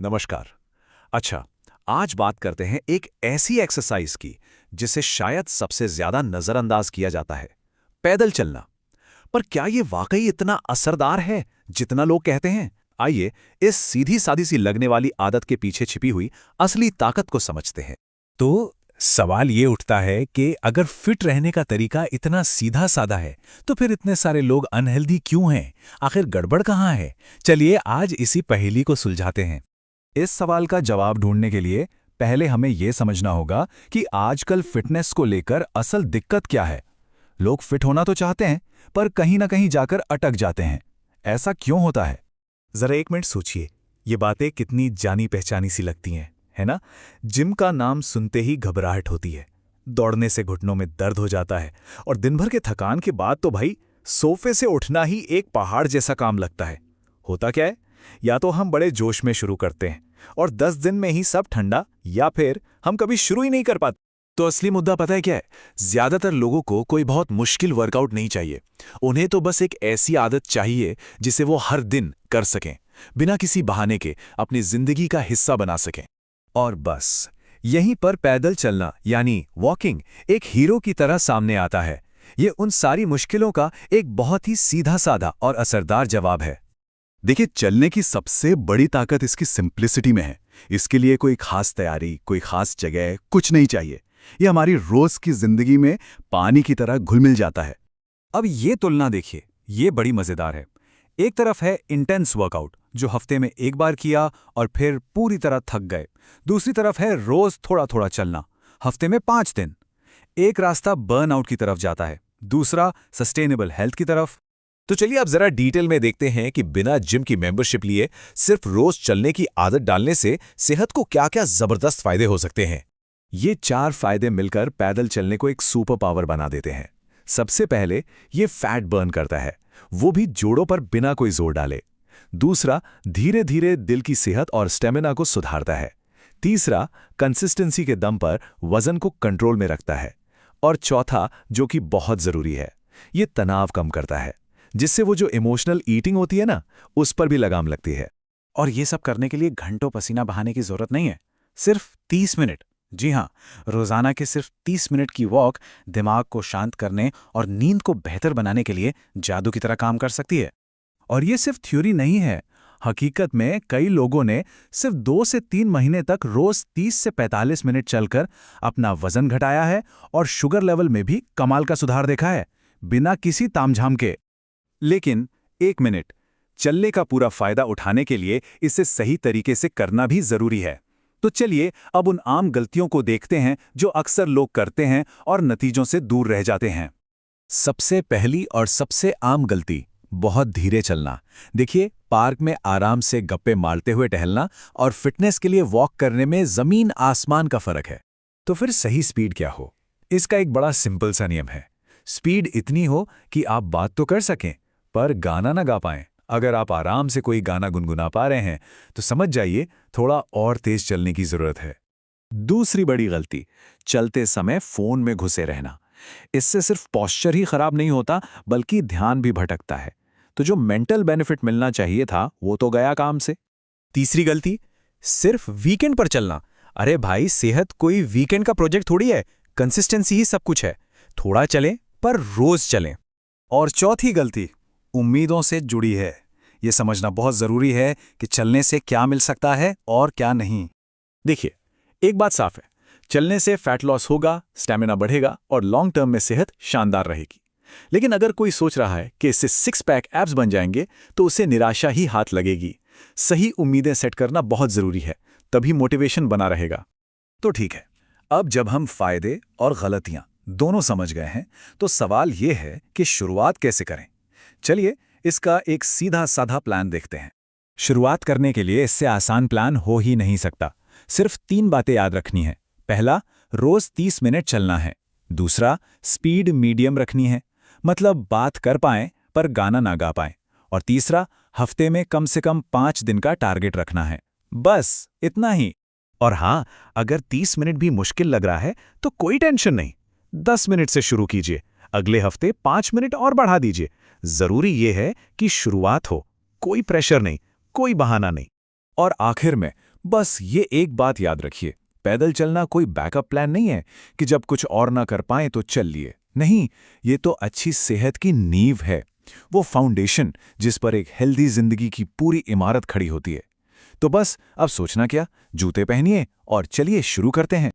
नमस्कार। अच्छा, आज बात करते हैं एक ऐसी एक्सरसाइज की जिसे शायद सबसे ज्यादा नजरअंदाज किया जाता है, पैदल चलना। पर क्या ये वाकई इतना असरदार है जितना लोग कहते हैं? आइए इस सीधी सादी सी लगने वाली आदत के पीछे छिपी हुई असली ताकत को समझते हैं। तो सवाल ये उठता है कि अगर फिट रहने का तरीका इतना सीधा साधा है तो फिर इतने सारे लोग अनहेल्दी क्यों हैं? आखिर गड़बड़ कहाँ है? चलिए आज इसी पहेली को सुलझाते हैं। इस सवाल का जवाब ढूंढने के लिए पहले हमें यह समझना होगा कि आजकल फिटनेस को लेकर असल दिक्कत क्या है। लोग फिट होना तो चाहते हैं, पर कहीं ना कहीं जाकर अटक जाते हैं। ऐसा क्यों होता है? जरा एक मिनट सोचिए, ये बातें कितनी जानी पहचानी सी लगती हैं, है ना? जिम का नाम सुनते ही घबराहट होती है, दौड़ने से घुटनों में दर्द हो जाता है, और दिन भर के थकान के बाद तो भाई सोफे से उठना ही एक पहाड़ जैसा काम लगता है। होता क्या है, या तो हम बड़े जोश में शुरू करते हैं और 10 दिन में ही सब ठंडा, या फिर हम कभी शुरू ही नहीं कर पाते। तो असली मुद्दा पता है क्या है? ज्यादातर लोगों को कोई बहुत मुश्किल वर्कआउट नहीं चाहिए। उन्हें तो बस एक ऐसी आदत चाहिए जिसे वो हर दिन कर सकें, बिना किसी बहाने के अपनी जिंदगी का हिस्सा बना सकें। और बस यहीं पर पैदल चलना यानी वॉकिंग एक हीरो की तरह सामने आता है। ये उन सारी मुश्किलों का एक बहुत ही सीधा साधा और असरदार जवाब है। देखिए, चलने की सबसे बड़ी ताकत इसकी सिंप्लिसिटी में है। इसके लिए कोई खास तैयारी, कोई खास जगह कुछ नहीं चाहिए। ये हमारी रोज की जिंदगी में पानी की तरह घुल मिल जाता है। अब ये तुलना देखिए, ये बड़ी मजेदार है। एक तरफ है इंटेंस वर्कआउट जो हफ्ते में एक बार किया और फिर पूरी तरह थक गए। दूसरी तरफ है रोज थोड़ा थोड़ा चलना, हफ्ते में 5 दिन। एक रास्ता बर्नआउट की तरफ जाता है, दूसरा सस्टेनेबल हेल्थ की तरफ। तो चलिए अब जरा डिटेल में देखते हैं कि बिना जिम की मेंबरशिप लिए सिर्फ रोज चलने की आदत डालने से सेहत को क्या-क्या जबरदस्त फायदे हो सकते हैं। ये 4 फायदे मिलकर पैदल चलने को एक सुपर पावर बना देते हैं। सबसे पहले, ये फैट बर्न करता है, वो भी जोड़ों पर बिना कोई जोर डाले। दूसरा, धीरे धीरे दिल की सेहत और स्टेमिना को सुधारता है। तीसरा, कंसिस्टेंसी के दम पर वजन को कंट्रोल में रखता है। और चौथा, जो कि बहुत जरूरी है, ये तनाव कम करता है, जिससे वो जो इमोशनल ईटिंग होती है ना, उस पर भी लगाम लगती है। और ये सब करने के लिए घंटों पसीना बहाने की जरूरत नहीं है, सिर्फ 30 मिनट। जी हाँ, रोजाना के सिर्फ 30 मिनट की वॉक दिमाग को शांत करने और नींद को बेहतर बनाने के लिए जादू की तरह काम कर सकती है। और ये सिर्फ थ्योरी नहीं है। हकीकत में कई लोगों ने सिर्फ 2 से 3 महीने तक रोज 30 से 45 मिनट चलकर अपना वजन घटाया है और शुगर लेवल में भी कमाल का सुधार देखा है, बिना किसी तामझाम के। लेकिन एक मिनट, चलने का पूरा फायदा उठाने के लिए इसे सही तरीके से करना भी जरूरी है। तो चलिए अब उन आम गलतियों को देखते हैं जो अक्सर लोग करते हैं और नतीजों से दूर रह जाते हैं। सबसे पहली और सबसे आम गलती, बहुत धीरे चलना। देखिए, पार्क में आराम से गप्पे मारते हुए टहलना और फिटनेस के लिए वॉक करने में जमीन आसमान का फर्क है। तो फिर सही स्पीड क्या हो? इसका एक बड़ा सिंपल सा नियम है। स्पीड इतनी हो कि आप बात तो कर सकें पर गाना ना गा पाएं। अगर आप आराम से कोई गाना गुनगुना पा रहे हैं तो समझ जाइए थोड़ा और तेज चलने की जरूरत है। दूसरी बड़ी गलती, चलते समय फोन में घुसे रहना। इससे सिर्फ पोस्चर ही खराब नहीं होता, बल्कि ध्यान भी भटकता है। तो जो मेंटल बेनिफिट मिलना चाहिए था, वो तो गया काम से। तीसरी गलती, सिर्फ वीकेंड पर चलना। अरे भाई, सेहत कोई वीकेंड का प्रोजेक्ट थोड़ी है, कंसिस्टेंसी ही सब कुछ है। थोड़ा चलें पर रोज चलें। और चौथी गलती, उम्मीदों से जुड़ी है। ये समझना बहुत जरूरी है कि चलने से क्या मिल सकता है और क्या नहीं। देखिए, एक बात साफ है, चलने से फैट लॉस होगा, स्टैमिना बढ़ेगा और लॉन्ग टर्म में सेहत शानदार रहेगी। लेकिन अगर कोई सोच रहा है कि इससे 6 पैक एब्स बन जाएंगे, तो उसे निराशा ही हाथ लगेगी। सही उम्मीदें सेट करना बहुत जरूरी है, तभी मोटिवेशन बना रहेगा। तो ठीक है, अब जब हम फायदे और गलतियां दोनों समझ गए हैं, तो सवाल यह है कि शुरुआत कैसे करें। चलिए इसका एक सीधा साधा प्लान देखते हैं। शुरुआत करने के लिए इससे आसान प्लान हो ही नहीं सकता। सिर्फ 3 बातें याद रखनी है। पहला, रोज 30 मिनट चलना है। दूसरा, स्पीड मीडियम रखनी है, मतलब बात कर पाएं पर गाना ना गा पाएं। और तीसरा, हफ्ते में कम से कम 5 दिन का टारगेट रखना है। बस इतना ही। और हाँ, अगर 30 मिनट भी मुश्किल लग रहा है तो कोई टेंशन नहीं, 10 मिनट से शुरू कीजिए, अगले हफ्ते 5 मिनट और बढ़ा दीजिए। जरूरी यह है कि शुरुआत हो, कोई प्रेशर नहीं, कोई बहाना नहीं। और आखिर में बस ये एक बात याद रखिए, पैदल चलना कोई बैकअप प्लान नहीं है कि जब कुछ और ना कर पाएं तो चल लिए। नहीं, ये तो अच्छी सेहत की नींव है, वो फाउंडेशन जिस पर एक हेल्दी जिंदगी की पूरी इमारत खड़ी होती है। तो बस अब सोचना क्या, जूते पहनिए और चलिए शुरू करते हैं।